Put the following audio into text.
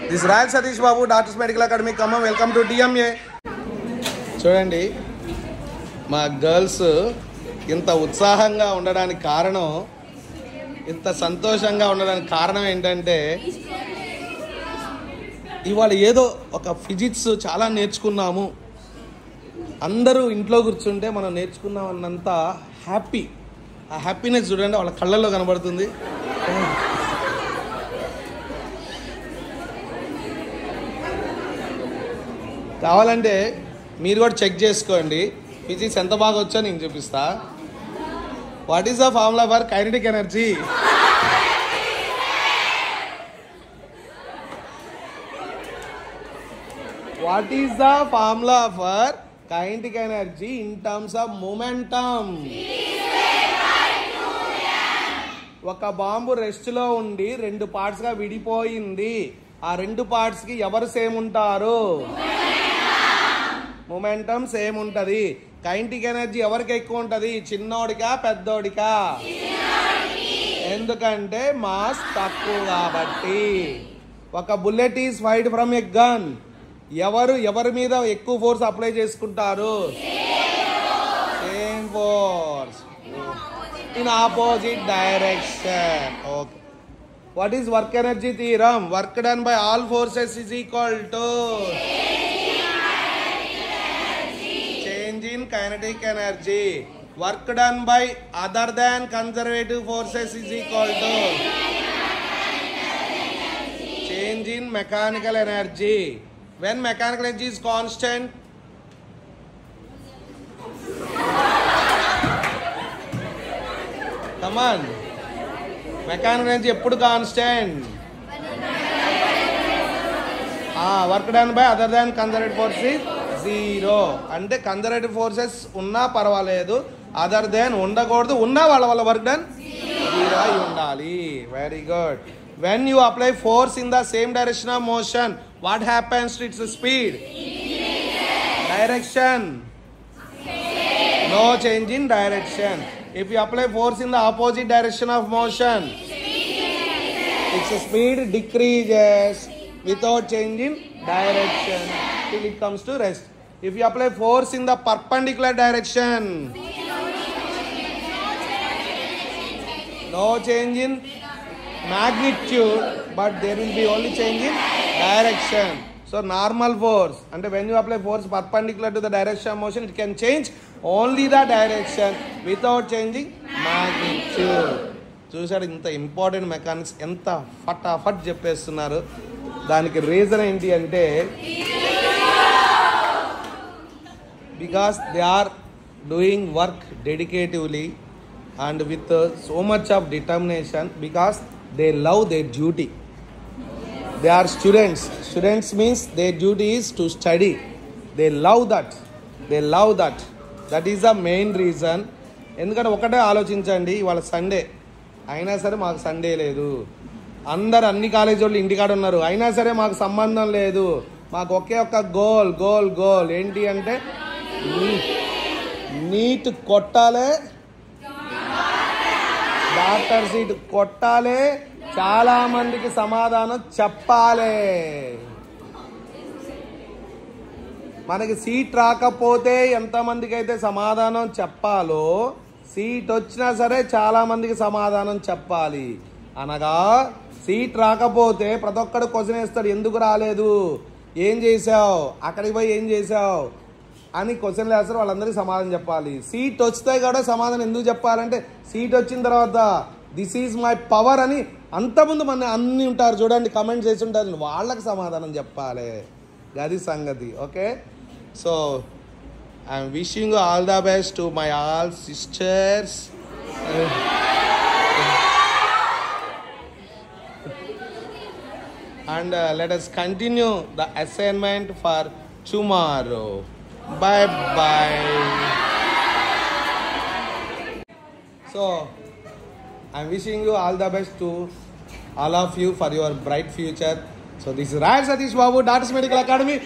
This royal Satish Babu, doctors medical academy Khammam. Welcome to DMA. చూడండి, మా girls ఇంత ఉత్సాహంగా ఉండడానికి కారణం, ఇంత సంతోషంగా ఉండడానికి కారణం ఏంటంటే, ఇవాళ ఏదో ఒక ఫిజిక్స్ చాలా నేర్చుకున్నాము, అందరూ ఇంట్లో కూర్చుంటే మనం నేర్చుకున్నాం అన్నంత హ్యాపీ. ఆ హ్యాపీనెస్ చూడండి వాళ్ళ కళ్ళల్లో కనబడుతుంది. కావాలంటే మీరు కూడా చెక్ చేసుకోండి, ఫిజిక్స్ ఎంత బాగా వచ్చో నేను చూపిస్తా. What is the formula for kinetic energy? What is the formula for kinetic energy in terms of momentum? ఒక బాంబు రెస్ట్ లో ఉండి 2 పార్ట్స్ గా విడిపోయింది. ఆ 2 పార్ట్స్ కి ఎవరు సేమ్ ఉంటారు? మొమెంటం సేమ్ ఉంటది. కైనెటిక్ ఎనర్జీ ఎవరికి ఎక్కువ ఉంటది? చిన్నోడికా పెద్దోడికా? ఎందుకంటే మాస్ తక్కువ కాబట్టి. ఒక bullet is fired from a gun. ఎవరి మీద ఎక్కువ ఫోర్స్ అప్లై చేసుకుంటారు? Same force in opposite direction. Okay. What is work energy theorem? Work done by all forces is equal to change in kinetic energy. Work done by other than conservative forces is equal to change in mechanical energy. When mechanical energy is constant, come on, mechanical energy eppudu constant. Work done by other than conservative force is 0. అంటే conservative forces ఉన్నా పర్వాలేదు, other than ఉండకూడదు, ఉన్నా వాళ్ళ work done 0 అయి ఉండాలి. Very good. When you apply force in the same direction of motion, what happens to its speed? Direction. No change in direction. If you apply force in the opposite direction of motion, its speed decreases without change in direction till it comes to rest. If you apply force in the perpendicular direction, no change in magnitude, but there will be only change in direction. So normal force, and when you apply force perpendicular to the direction of motion, it can change only the direction without changing magnitude. చూసాడు, ఇంత important mechanics ఎంత ఫటాఫట్ చెప్పేస్తున్నారు. దానికి reason ఏంటి అంటే, because they are doing work dedicatively and with so much of determination, because they love their duty. They are students. Students means their duty is to study. They love that. That is the main reason. ఎందుకంటే ఒకటే ఆలోచించండి, ఇవాళ Sunday అయినా సరే మాకు Sunday లేదు, అందరు అన్ని కాలేజీ వాళ్ళు ఇంటికాడ ఉన్నారు, అయినా సరే మాకు సంబంధం లేదు. మాకు ఒకే ఒక్క గోల్ ఏంటి అంటే, నీట్ కొట్టాలే, డాక్టర్ సీట్ కొట్టాలి, చాలా మందికి సమాధానం చెప్పాలి. మనకి సీట్ రాకపోతే ఎంతమందికి అయితే సమాధానం చెప్పాలో, సీట్ వచ్చినా సరే చాలా మందికి సమాధానం చెప్పాలి. అనగా సీట్ రాకపోతే ప్రతి ఒక్కడు క్వశ్చన్ వేస్తాడు, ఎందుకు రాలేదు, ఏం చేసావు, అక్కడికి పోయి ఏం చేసావు అని క్వశ్చన్లు వేస్తారు, వాళ్ళందరికీ సమాధానం చెప్పాలి. సీట్ వస్తే కూడా సమాధానం ఎందుకు చెప్పాలంటే, సీట్ వచ్చిన తర్వాత దిస్ ఈజ్ మై పవర్ అని అంతకుముందు మన అన్ని ఉంటారు చూడండి, కమెంట్స్ చేసి ఉంటారు, వాళ్ళకి సమాధానం చెప్పాలి. అది సంగతి. Okay, so I'm wishing all the best to my all sisters. And let us continue the assignment for tomorrow. Bye. So, I'm wishing you all the best to all of you for your bright future. So, this is Raj Satish Babu, Doctors Medical Academy.